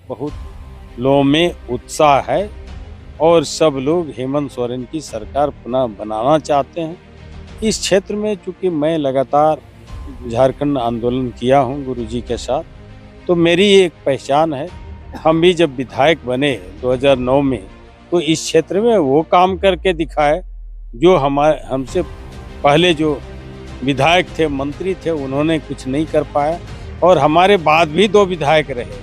बहुत लोगों में उत्साह है और सब लोग हेमंत सोरेन की सरकार पुनः बनाना चाहते हैं। इस क्षेत्र में चूंकि मैं लगातार झारखंड आंदोलन किया हूं गुरुजी के साथ, तो मेरी एक पहचान है। हम भी जब विधायक बने 2009 में, तो इस क्षेत्र में वो काम करके दिखाए जो हमसे पहले जो विधायक थे, मंत्री थे, उन्होंने कुछ नहीं कर पाया, और हमारे बाद भी 2 विधायक रहे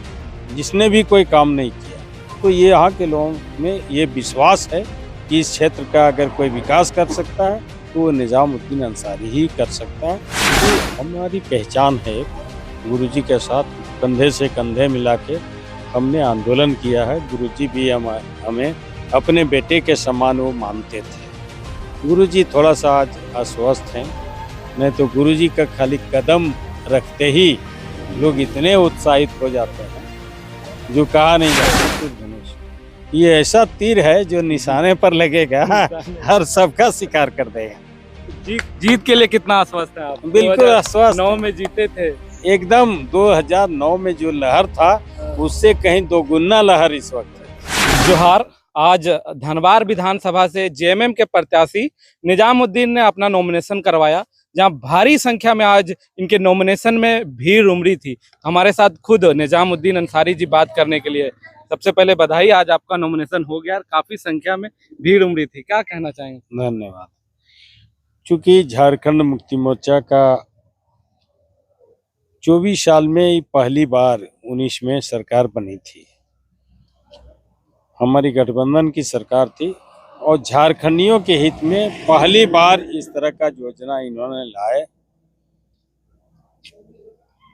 जिसने भी कोई काम नहीं किया। तो ये यहाँ के लोगों में ये विश्वास है कि इस क्षेत्र का अगर कोई विकास कर सकता है तो वो निजामुद्दीन अंसारी ही कर सकता है। तो हमारी पहचान है, गुरुजी के साथ कंधे से कंधे मिला के हमने आंदोलन किया है। गुरुजी भी हमें अपने बेटे के समान वो मानते थे। गुरुजी थोड़ा सा आज अस्वस्थ हैं, नहीं तो गुरुजी का खाली कदम रखते ही लोग इतने उत्साहित हो जाते हैं जो कहा नहीं जा सकता। धनुष ये ऐसा तीर है जो निशाने पर लगेगा हर सबका शिकार कर देगा। जीत के लिए कितना आश्वस्त है आप? बिल्कुल आश्वस्त। 9 में जीते थे एकदम 2009 में जो लहर था उससे कहीं दोगुना लहर इस वक्त है। जोहार। आज धनबाद विधानसभा से जेएमएम के प्रत्याशी निजामुद्दीन ने अपना नॉमिनेशन करवाया, जहां भारी संख्या में आज इनके नॉमिनेशन में भीड़ उमड़ी थी। हमारे साथ खुद निजामुद्दीन अंसारी जी बात करने के लिए। सबसे पहले बधाई, आज आपका नॉमिनेशन हो गया। काफी संख्या में भीड़ उमड़ी थी, क्या कहना चाहेंगे? धन्यवाद। चूंकि झारखंड मुक्ति मोर्चा का 24 साल में पहली बार 19 में सरकार बनी थी, हमारी गठबंधन की सरकार थी, और झारखंडियों के हित में पहली बार इस तरह का योजना इन्होंने लाए।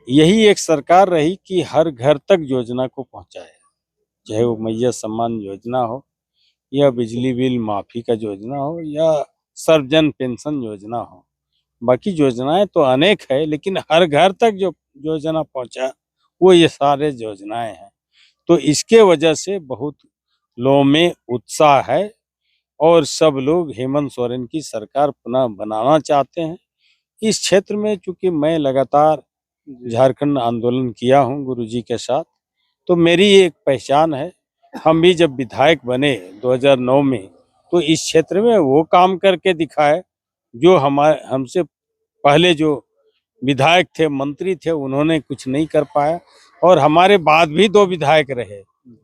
यही एक सरकार रही कि हर घर तक योजना को पहुंचाए, चाहे वो मैया सम्मान योजना हो, या बिजली बिल माफी का योजना हो, या सर्वजन पेंशन योजना हो। बाकी योजनाएं तो अनेक है, लेकिन हर घर तक जो योजना पहुंचा वो ये सारे योजनाएं हैं। तो इसके वजह से बहुत लोगों में उत्साह है और सब लोग हेमंत सोरेन की सरकार पुनः बनाना चाहते हैं। इस क्षेत्र में चूंकि मैं लगातार झारखंड आंदोलन किया हूं गुरुजी के साथ, तो मेरी एक पहचान है। हम भी जब विधायक बने 2009 में, तो इस क्षेत्र में वो काम करके दिखाए जो हमसे पहले जो विधायक थे, मंत्री थे, उन्होंने कुछ नहीं कर पाया, और हमारे बाद भी 2 विधायक रहे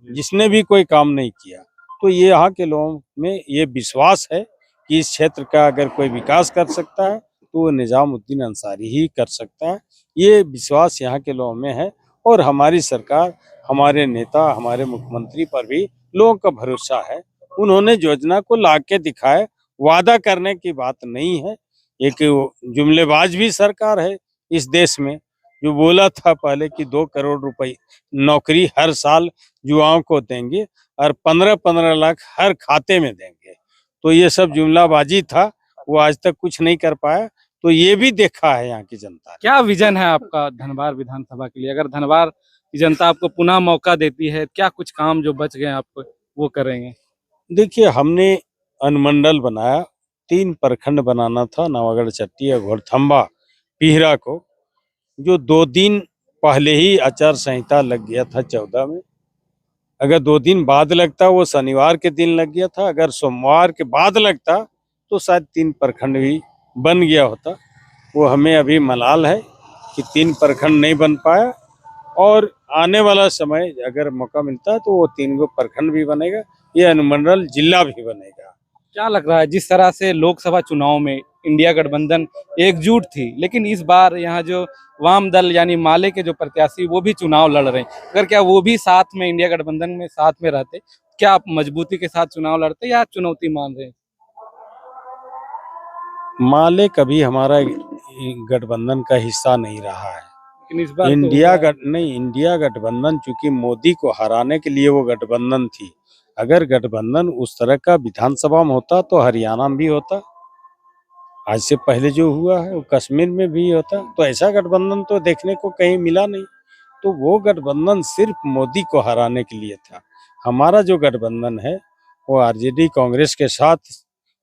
जिसने भी कोई काम नहीं किया। तो ये यहाँ के लोगों में ये विश्वास है कि इस क्षेत्र का अगर कोई विकास कर सकता है तो वो निजामुद्दीन अंसारी ही कर सकता है। ये विश्वास यहाँ के लोगों में है, और हमारी सरकार, हमारे नेता, हमारे मुख्यमंत्री पर भी लोगों का भरोसा है। उन्होंने योजना को ला के दिखाए, वादा करने की बात नहीं है। एक जुमलेबाज भी सरकार है इस देश में, जो बोला था पहले कि 2 करोड़ रुपए नौकरी हर साल युवाओं को देंगे और 15-15 लाख हर खाते में देंगे। तो ये सब जुमलाबाजी था, वो आज तक कुछ नहीं कर पाया। तो ये भी देखा है यहाँ की जनता ने। क्या विजन है आपका धनबाद विधानसभा के लिए? अगर धनबाद की जनता आपको पुनः मौका देती है, क्या कुछ काम जो बच गए आपको वो करेंगे? देखिए, हमने अनुमंडल बनाया, 3 प्रखंड बनाना था, नवागढ़, चट्टी और घोड़थम्बा, पीहरा को, जो 2 दिन पहले ही आचार संहिता लग गया था 14 में। अगर 2 दिन बाद लगता, वो शनिवार के दिन लग गया था, अगर सोमवार के बाद लगता तो शायद 3 प्रखंड भी बन गया होता। वो हमें अभी मलाल है कि 3 प्रखंड नहीं बन पाया, और आने वाला समय अगर मौका मिलता है तो वो 3 गो प्रखंड भी बनेगा, ये अनुमंडल जिला भी बनेगा। क्या लग रहा है, जिस तरह से लोकसभा चुनाव में इंडिया गठबंधन एकजुट थी, लेकिन इस बार यहाँ जो वाम दल यानी माले के जो प्रत्याशी वो भी चुनाव लड़ रहे हैं, अगर क्या वो भी साथ में इंडिया गठबंधन में साथ में रहते, क्या आप मजबूती के साथ चुनाव लड़ते या चुनौती मान रहे हैं? माले कभी हमारा गठबंधन का हिस्सा नहीं रहा है। लेकिन इस बार तो इंडिया गठबंधन चूंकि मोदी को हराने के लिए वो गठबंधन थी। अगर गठबंधन उस तरह का विधानसभा में होता तो हरियाणा में भी होता, आज से पहले जो हुआ है वो कश्मीर में भी होता। तो ऐसा गठबंधन तो देखने को कहीं मिला नहीं। तो वो गठबंधन सिर्फ मोदी को हराने के लिए था। हमारा जो गठबंधन है वो आरजेडी कांग्रेस के साथ,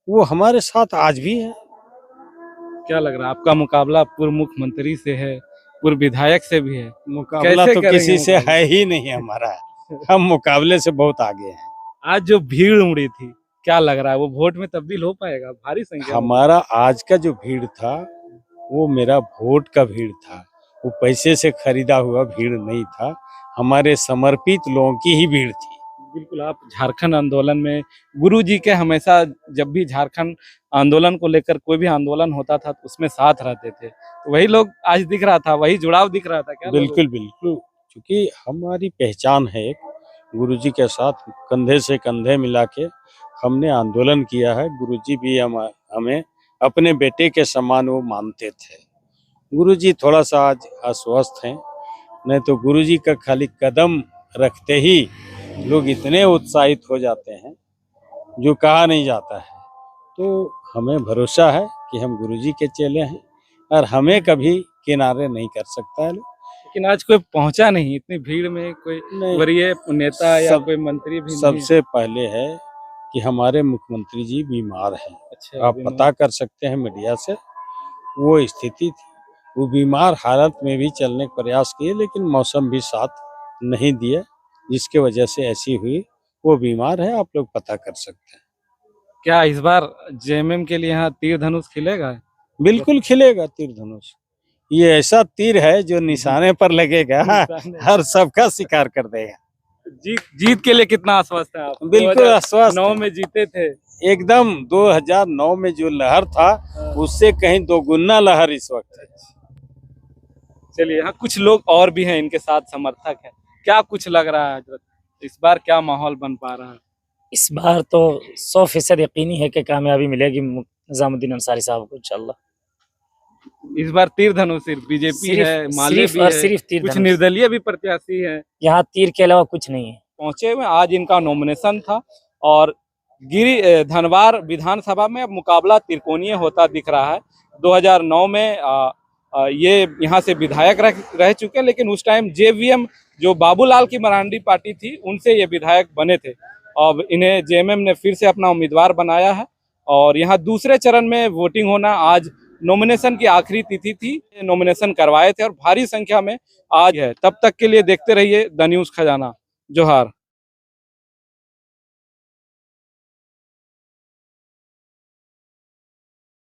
वो हमारे साथ आज भी है। क्या लग रहा है, आपका मुकाबला पूर्व मुख्यमंत्री से है, पूर्व विधायक से भी है? मुकाबला कैसे तो करेंगे किसी से मुकाबला? है ही नहीं हमारा। हम मुकाबले से बहुत आगे हैं। आज जो भीड़ उमड़ी थी, क्या लग रहा है वो वोट में तब्दील हो पाएगा भारी संख्या में? हमारा आज का जो भीड़ था वो मेरा वोट का भीड़ था, वो पैसे से खरीदा हुआ भीड़ नहीं था, हमारे समर्पित लोगों की ही भीड़ थी। बिल्कुल, आप झारखंड आंदोलन में गुरुजी के हमेशा, जब भी झारखंड आंदोलन को लेकर कोई भी आंदोलन होता था तो उसमें साथ रहते थे, तो वही लोग आज दिख रहा था, वही जुड़ाव दिख रहा था क्या? बिल्कुल बिल्कुल, क्योंकि हमारी पहचान है एक, गुरुजी के साथ कंधे से कंधे मिला के हमने आंदोलन किया है। गुरुजी भी हमें अपने बेटे के समान वो मानते थे। गुरुजी थोड़ा सा आज अस्वस्थ हैं, नहीं तो गुरुजी का खाली कदम रखते ही लोग इतने उत्साहित हो जाते हैं जो कहा नहीं जाता है। तो हमें भरोसा है कि हम गुरुजी के चेले हैं और हमें कभी किनारे नहीं कर सकता है। लेकिन आज कोई पहुंचा नहीं, इतनी भीड़ में कोई नहीं, वरीय नेता या सब- कोई मंत्री भी नहीं है। सबसे पहले है कि हमारे मुख्यमंत्री जी बीमार हैं। अच्छा, आप पता कर सकते हैं मीडिया से, वो स्थिति थी, वो बीमार हालत में भी चलने का प्रयास किए लेकिन मौसम भी साथ नहीं दिया, जिसके वजह से ऐसी हुई। वो बीमार है, आप लोग पता कर सकते हैं। क्या इस बार जेएमएम के लिए यहाँ तीर धनुष खिलेगा? बिल्कुल खिलेगा तीर धनुष, ये ऐसा तीर है जो निशाने पर लगेगा हर सबका शिकार कर देगा। जीत के लिए कितना आश्वस्त है आप? बिल्कुल आश्वस्त 9 है। में जीते थे। एकदम 2009 में जो लहर था उससे कहीं दोगुना लहर इस वक्त है। चलिए, यहाँ कुछ लोग और भी हैं, इनके साथ समर्थक हैं। क्या कुछ लग रहा है हजरत, इस बार क्या माहौल बन पा रहा है? इस बार तो 100% यकीनी है कि कामयाबी मिलेगी निजामुद्दीन अंसारी साहब को इंशाल्लाह। इस बार तीर धनुष सिर्फ बीजेपी है, माले भी है, सिर्फ तीर कुछ धनुष। निर्दलीय भी प्रत्याशी हैं। यहाँ तीर के अलावा कुछ नहीं है। पहुंचे हुए आज इनका नॉमिनेशन था और धनबार विधानसभा में अब मुकाबला त्रिकोणीय होता दिख रहा है। 2009 में ये यहाँ से विधायक रह चुके हैं, लेकिन उस टाइम जेवीएम जो बाबूलाल की मरांडी पार्टी थी उनसे ये विधायक बने थे। अब इन्हें जेएमएम ने फिर से अपना उम्मीदवार बनाया है और यहाँ दूसरे चरण में वोटिंग होना, आज नॉमिनेशन की आखिरी तिथि थी, नॉमिनेशन करवाए थे और भारी संख्या में आज है। तब तक के लिए देखते रहिए द न्यूज़ खजाना। जोहार।